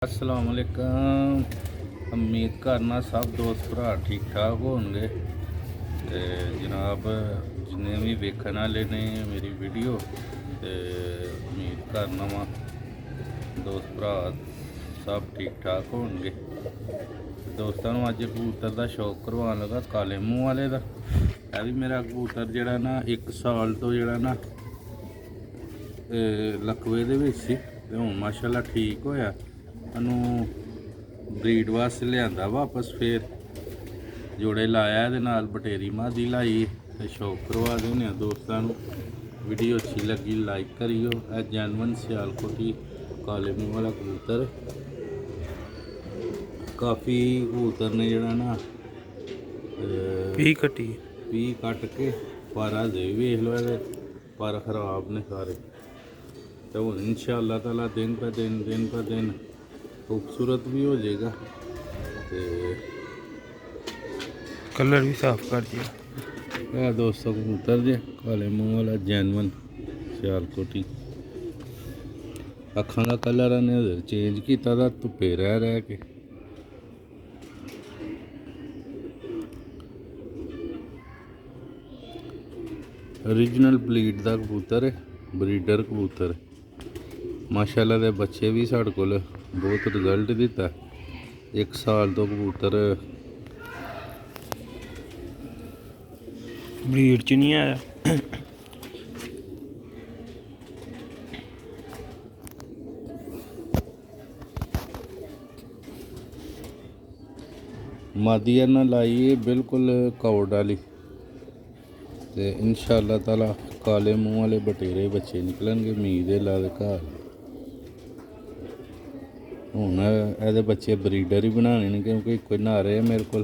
अस्सलाम वालेकुम। उम्मीद करना सब दोस्त भरा ठीक ठाक होंगे। जनाब जिन्हें भी वेखन वाले ने मेरी वीडियो उम्मीद करना वा दोस्त भरा सब ठीक ठाक होंगे। दोस्तों अज कबूतर का शौक करवान लगा काले मूँह वाले का। यह भी मेरा कबूतर जड़ा ना 1 साल तो जड़ा ना लकवे दे विच सी ते हुण माशाअल्लाह ठीक होया। ब्रीड वास्ते लिया वापस फिर जोड़े लाया नाल बटेरी मादी लाई तो शौक करवा देने दोस्तों। वीडियो अच्छी लगी लाइक करियो। जैनवन सियालकोटी काले मूँह वाला कबूतर काफ़ी कबूतर ने जड़ा ना पी कट के पर हजे भी वेख लो पर खराब ने सारे। तो हूँ इंशाअल्लाह ताला दिन प दिन खूबसूरत भी हो जाएगा तो कलर भी साफ कर दिया। दोस्तों कबूतर जे काले मूँह वाला जैनवन सियालकोटी। अखां का कलर ने चेंज किया था धुप्पे रह के। ओरिजिनल ब्रीड का कबूतर है, ब्रीडर कबूतर माशाअल्लाह दे बच्चे भी साढ़े कोल बहुत रिजल्ट दिता। 1 साल तो कबूतर ब्रीड च नहीं आया। मादी ना लाई है बिल्कुल कौड़ वाली ते इंशाअल्लाह ताला काले मूँह वाले बटेरे बच्चे निकलणगे। उम्मीद है ला दे घर हुण एहदे बच्चे ब्रीडर ही बनाने ने क्योंकि कोई नारे है मेरे को।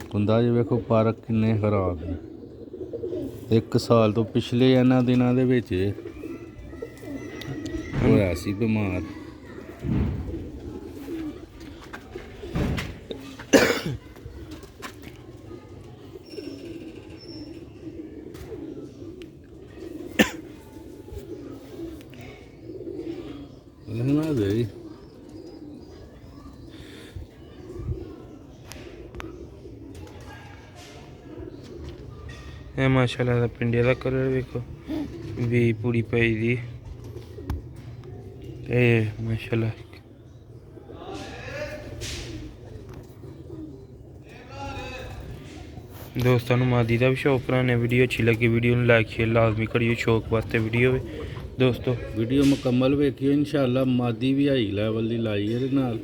कुंदा जी वेखो पार्क किन्ने खराब ने। 1 साल तो पिछले इन्हां दिनां दे विच होया सी बीमार। माशाअल्लाह पिंडे का कलर वेखो भी पूरी पाई दी माशाअल्लाह। दोस्तों मादी का भी शौक कराने। वीडियो अच्छी लगी वीडियो लाइक शेयर लाजमी करियो। शौक वास्ते वीडियो दोस्तों वीडियो मुकम्मल वेखियो। इंशाअल्लाह मादी भी हाई लैवल की लाई है नाल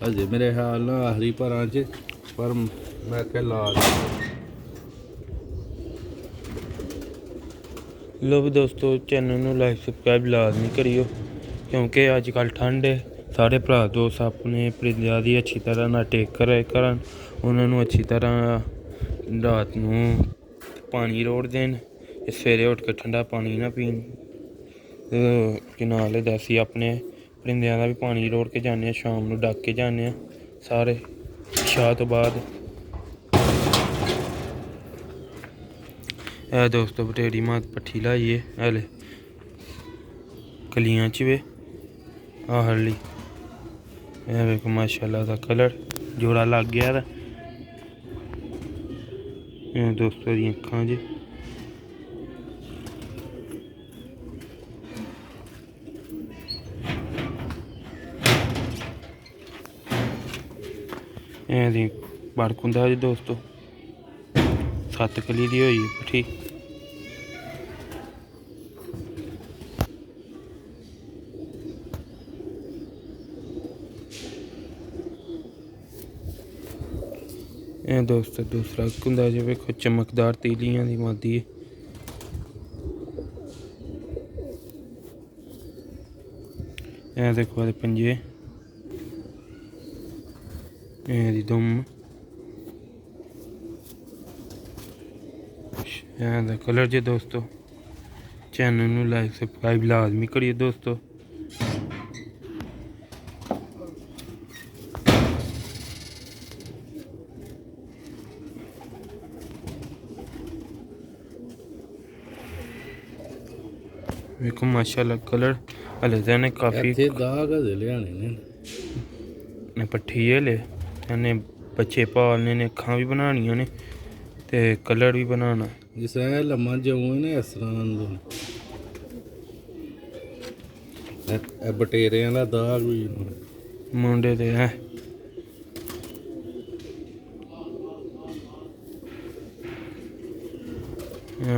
हजे मेरे ख्याल ना आखिरी भरां च पर मैं क्या ला लो भी दोस्तों चैनल में लाइक सबसक्राइब लाजमी करियो क्योंकि अजकल ठंड है। सारे भरा दोस्त अपने परिंदियां की अच्छी तरह ना टेक करन उन्होंने अच्छी तरह रात नूं पानी रोड़ देन। सवेरे उठ के ठंडा पानी ना पीन कि नाल असी अपने परिंदियां का भी पानी रोड़ के जाने। शाम नूं डक के जाने सारे शाह तो बाद। दोस्तों बटेरी मात पट्ठी लाइए हले कलियां च वे आहली वेखो माशाअल्लाह का कलर जोड़ा लग गया था। दोस्तों दी अखां च बड़क होंदा जी दोस्तों 7 कली दी होई पट्ठी। दोस्तों दूसरा होंदा जी वेखो चमकदार तीलियां दी मादी देखो पंजे दी दुम कलर जे दोस्तों। चैनल में लाइक सब्सक्राइब लाजमी करिए दोस्तों। ਵੇਖੋ ਮਾਸ਼ਾਅੱਲਾ ਕਲਰ ਹਲੇ ਤਾਂ ਇਹਨੇ ਕਾਫੀ ਇੱਥੇ ਦਾਗ ਹਜੇ ਲਿਆਣੇ ਨੇ। ਪੱਠੀ ਹਲੇ ਇਹਨੇ ਬੱਚੇ ਪਾਲਨੇ ਨੇ, ਅੱਖਾਂ ਵੀ ਬਣਾਉਣੀਆਂ ਨੇ ਤੇ ਕਲਰ ਵੀ ਬਣਾਉਣਾ। ਜਿਸ ਤਰ੍ਹਾਂ ਲੰਮਾ ਜਾਊ ਨਾ ਇਸ ਤਰ੍ਹਾਂ ਇਹ ਬਟੇਰਿਆਂ ਦਾ ਦਾਗ ਵੀ ਮੁੰਡੇ ਦੇ ਹੈ।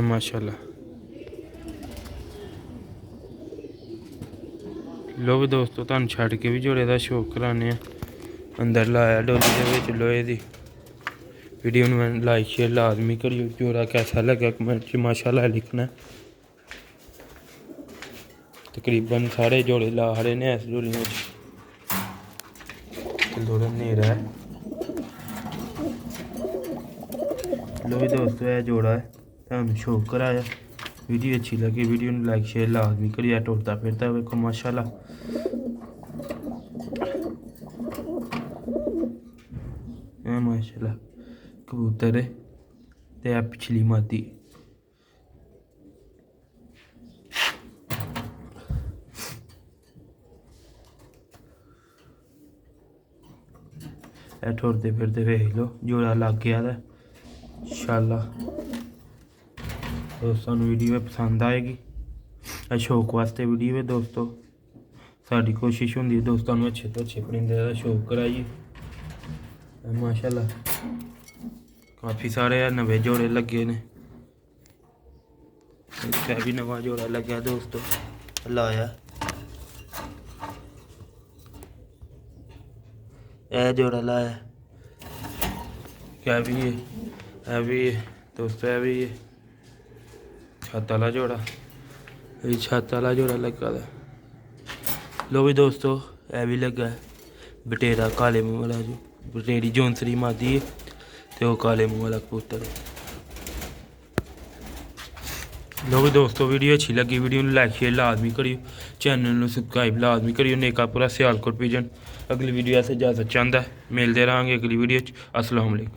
ਮਾਸ਼ਾਅੱਲਾ ਲੋ ਵੀ ਦੋਸਤੋ ਤੁਹਾਨੂੰ ਛੱਡ ਕੇ ਵੀ ਜੋੜੇ ਦਾ ਸ਼ੌਕ ਕਰਾਉਂਦੇ ਆ। ਅੰਦਰ ਲਾਇਆ ਡੋਲੀ ਦੇ ਵਿੱਚ ਲੋਹੇ ਦੀ। वीडियो में लाइक शेयर लाजमी करियो। जोड़ा कैसा लगा कमेंट च माशाल्लाह लिखना। तकरीबन सारे जोड़े ला रहे ने इस झोलियों थोड़ा न्हेरा है। लो भी दोस्तों यह जोड़ा है तुहानू शौक कराया। वीडियो अच्छी लगी वीडियो में लाइक शेयर लाजमी करिए। टुरता फिरता वेखो माशाल्लाह माशाल्लाह कबूतर है ते आ पिछली मादी। टुरते फिरते वेख लो जोड़ा लग गया था। इंशाअल्लाह दोस्तों वीडियो पसंद आएगी। शौक वास्ते वीडियो है दोस्तों। साड़ी कोशिश होंगी है दोस्तों अच्छे तो अच्छे परिंदे का शौक कराइए। माशाल्लाह काफ़ी सारे नवे जोड़े लगे ने। इसका भी नवा जोड़ा लगे दोस्तों लाया। यह जोड़ा लाया क्या भी है भी है दोस्तों। यह भी है छत वाला जोड़ा। ये छत वाला जोड़ा लगा था। लो भी दोस्तों यह भी लगा है बटेरा काले मुँह वाला जो बटेरी जौनसरी मादी है तो वो काले मुँह वाला कबूतर है। लो भी दोस्तों वीडियो अच्छी लगी वीडियो में लाइक शेयर लाजमी करियो। चैनल में सबसक्राइब लाजमी करियो। नेका पूरा सियालकोट पिजन अगली वीडियो ऐसे इजाजत चाहता है। मिलते रहेंगे अगली वीडियो। अस्सलाम वालेकुम।